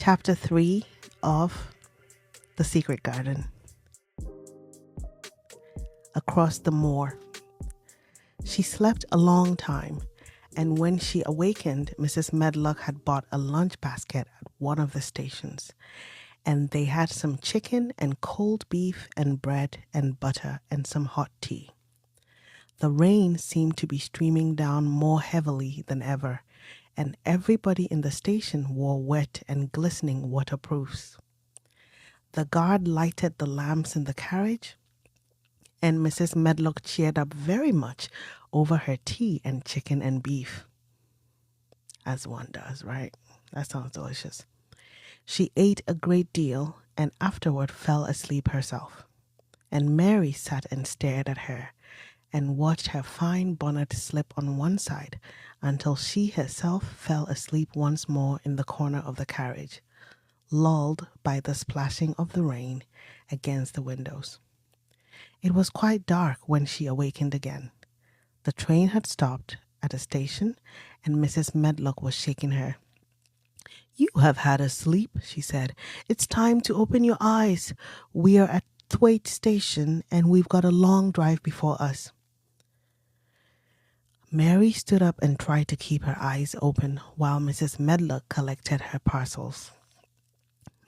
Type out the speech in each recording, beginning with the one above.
Chapter 3 of The Secret Garden. Across the moor. She slept a long time, and when she awakened, Mrs. Medlock had bought a lunch basket at one of the stations, and they had some chicken and cold beef and bread and butter and some hot tea. The rain seemed to be streaming down more heavily than ever, and everybody in the station wore wet and glistening waterproofs. The guard lighted the lamps in the carriage, and Mrs. Medlock cheered up very much over her tea and chicken and beef. As one does, right? That sounds delicious. She ate a great deal and afterward fell asleep herself. And Mary sat and stared at her and watched her fine bonnet slip on one side until she herself fell asleep once more in the corner of the carriage, lulled by the splashing of the rain against the windows. It was quite dark when she awakened again. The train had stopped at a station, and Mrs. Medlock was shaking her. "You have had a sleep," she said. "It's time to open your eyes. We are at Thwaite Station, and we've got a long drive before us." Mary stood up and tried to keep her eyes open while Mrs. Medlock collected her parcels.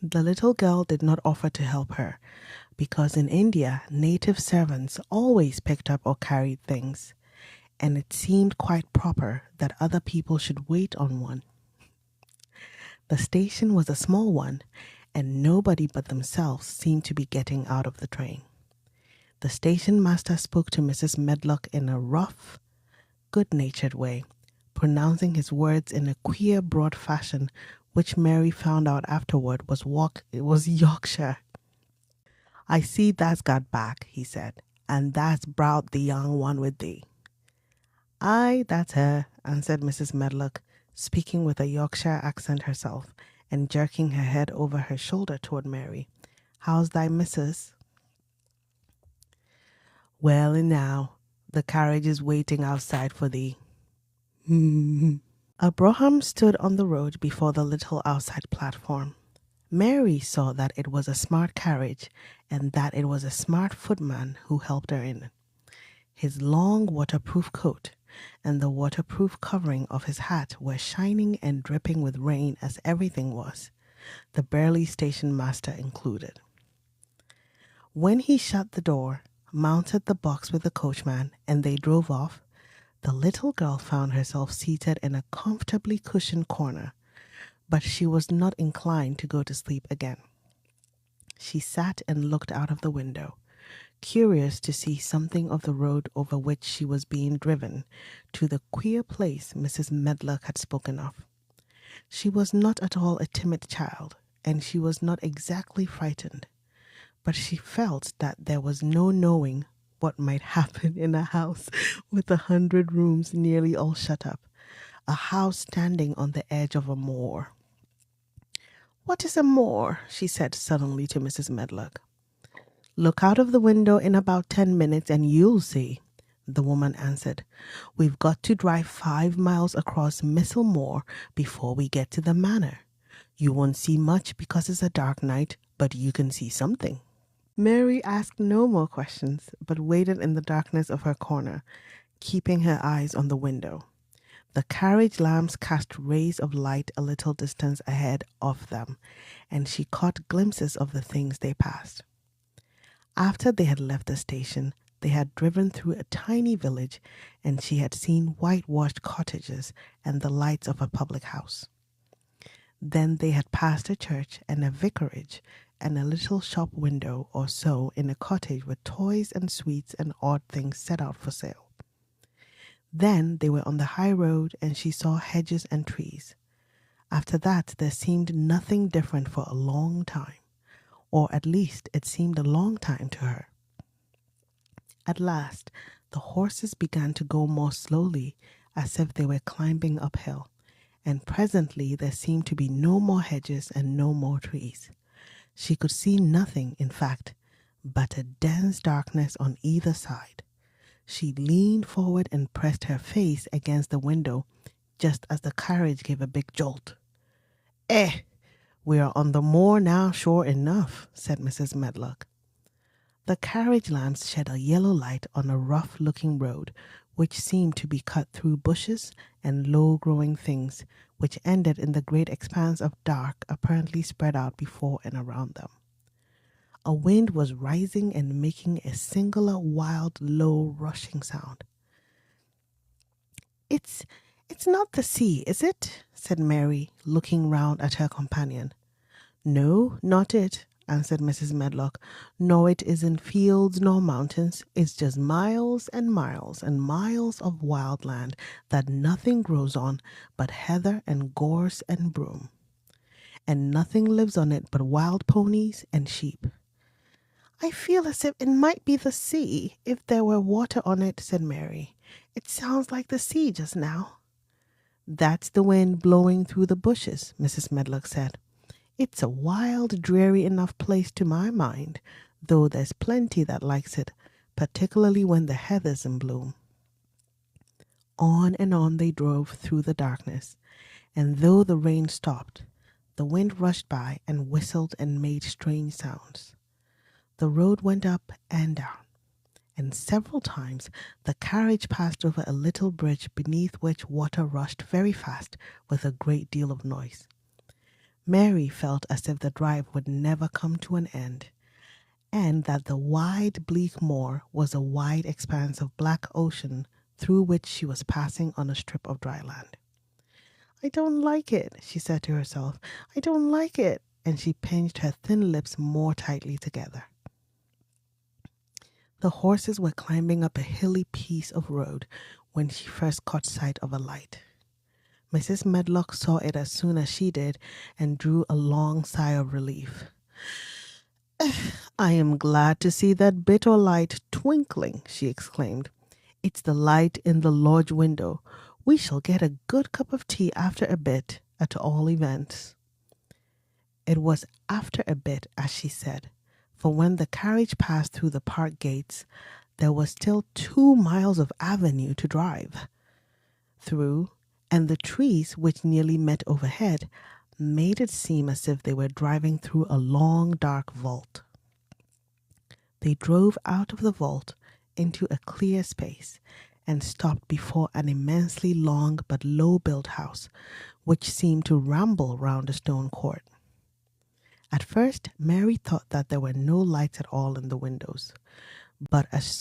The little girl did not offer to help her, because in India, native servants always picked up or carried things, and it seemed quite proper that other people should wait on one. The station was a small one, and nobody but themselves seemed to be getting out of the train. The station master spoke to Mrs. Medlock in a rough, good-natured way, pronouncing his words in a queer, broad fashion, which Mary found out afterward was Yorkshire. "I see that's got back," he said, "and that's brought the young one with thee." "Aye, that's her," answered Mrs. Medlock, speaking with a Yorkshire accent herself, and jerking her head over her shoulder toward Mary. "How's thy missus?" "Well, and now, the carriage is waiting outside for thee." A brougham stood on the road before the little outside platform. Mary saw that it was a smart carriage and that it was a smart footman who helped her in. His long waterproof coat and the waterproof covering of his hat were shining and dripping with rain as everything was, the burly station master included. When he shut the door, mounted the box with the coachman, and they drove off, the little girl found herself seated in a comfortably cushioned corner, but she was not inclined to go to sleep again. She sat and looked out of the window, curious to see something of the road over which she was being driven to the queer place Mrs. Medlock had spoken of. She was not at all a timid child, and she was not exactly frightened, but she felt that there was no knowing what might happen in a house with 100 rooms nearly all shut up, a house standing on the edge of a moor. "What is a moor?" she said suddenly to Mrs. Medlock. "Look out of the window in about 10 minutes and you'll see," the woman answered. "We've got to drive 5 miles across Misselthwaite before we get to the manor. You won't see much because it's a dark night, but you can see something." Mary asked no more questions, but waited in the darkness of her corner, keeping her eyes on the window. The carriage lamps cast rays of light a little distance ahead of them, and she caught glimpses of the things they passed. After they had left the station, they had driven through a tiny village, and she had seen whitewashed cottages and the lights of a public house. Then they had passed a church and a vicarage and a little shop window or so in a cottage with toys and sweets and odd things set out for sale. Then they were on the high road, and she saw hedges and trees. After that, there seemed nothing different for a long time, or at least it seemed a long time to her. At last, the horses began to go more slowly, as if they were climbing uphill, and presently there seemed to be no more hedges and no more trees. She could see nothing, in fact, but a dense darkness on either side. She leaned forward and pressed her face against the window just as the carriage gave a big jolt. "Eh, "We are on the moor now, sure enough," said Mrs. Medlock. The carriage lamps shed a yellow light on a rough-looking road, which seemed to be cut through bushes and low-growing things, which ended in the great expanse of dark apparently spread out before and around them. A wind was rising and making a singular, wild, low, rushing sound. It's not the sea, is it?" said Mary, looking round at her companion. "No, not it," answered Mrs. Medlock. "Nor it isn't fields nor mountains. It's just miles and miles and miles of wild land that nothing grows on but heather and gorse and broom. And nothing lives on it but wild ponies and sheep." "I feel as if it might be the sea if there were water on it," said Mary. "It sounds like the sea just now." "That's the wind blowing through the bushes," Mrs. Medlock said. "It's a wild, dreary enough place to my mind, though there's plenty that likes it, particularly when the heather's in bloom." On and on they drove through the darkness, and though the rain stopped, the wind rushed by and whistled and made strange sounds. The road went up and down, and several times the carriage passed over a little bridge beneath which water rushed very fast with a great deal of noise. Mary felt as if the drive would never come to an end, and that the wide, bleak moor was a wide expanse of black ocean through which she was passing on a strip of dry land. "I don't like it," she said to herself. "I don't like it," and she pinched her thin lips more tightly together. The horses were climbing up a hilly piece of road when she first caught sight of a light. Mrs. Medlock saw it as soon as she did and drew a long sigh of relief. "I am glad to see that bit o' light twinkling," she exclaimed. "It's the light in the lodge window. We shall get a good cup of tea after a bit, at all events." It was after a bit, as she said, for when the carriage passed through the park gates, there was still 2 miles of avenue to drive through, and the trees, which nearly met overhead, made it seem as if they were driving through a long, dark vault. They drove out of the vault into a clear space and stopped before an immensely long but low-built house, which seemed to ramble round a stone court. At first, Mary thought that there were no lights at all in the windows, but as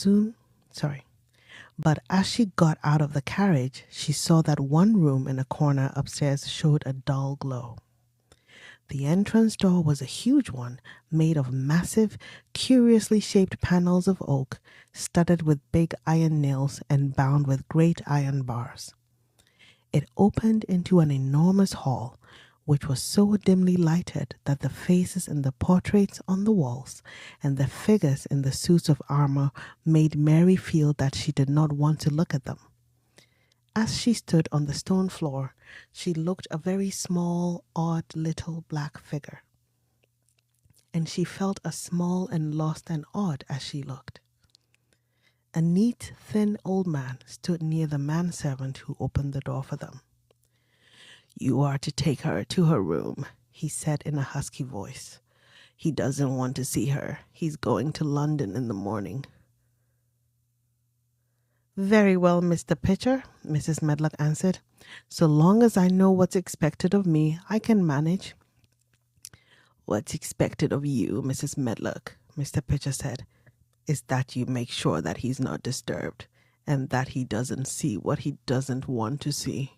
she got out of the carriage, she saw that one room in a corner upstairs showed a dull glow. The entrance door was a huge one, made of massive, curiously shaped panels of oak, studded with big iron nails and bound with great iron bars. It opened into an enormous hall, which was so dimly lighted that the faces in the portraits on the walls and the figures in the suits of armor made Mary feel that she did not want to look at them. As she stood on the stone floor, she looked a very small, odd little black figure, and she felt as small and lost and odd as she looked. A neat, thin old man stood near the manservant who opened the door for them. "You are to take her to her room," he said in a husky voice. "He doesn't want to see her. He's going to London in the morning." "Very well, Mr. Pitcher," Mrs. Medlock answered. "So long as I know what's expected of me, I can manage." "What's expected of you, Mrs. Medlock," Mr. Pitcher said, "is that you make sure that he's not disturbed, and that he doesn't see what he doesn't want to see."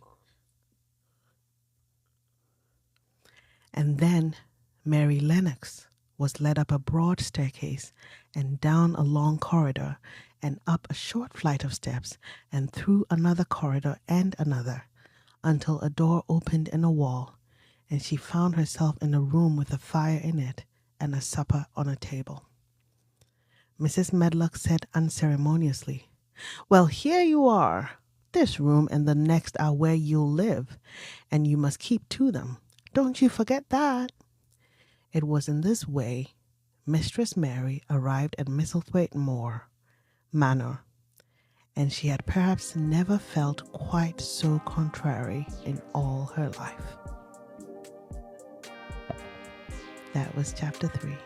And then Mary Lennox was led up a broad staircase and down a long corridor and up a short flight of steps and through another corridor and another until a door opened in a wall and she found herself in a room with a fire in it and a supper on a table. Mrs. Medlock said unceremoniously, "Well, here you are. This room and the next are where you'll live, and you must keep to them. Don't you forget that." It was in this way Mistress Mary arrived at Misselthwaite Manor, and she had perhaps never felt quite so contrary in all her life. That was chapter 3.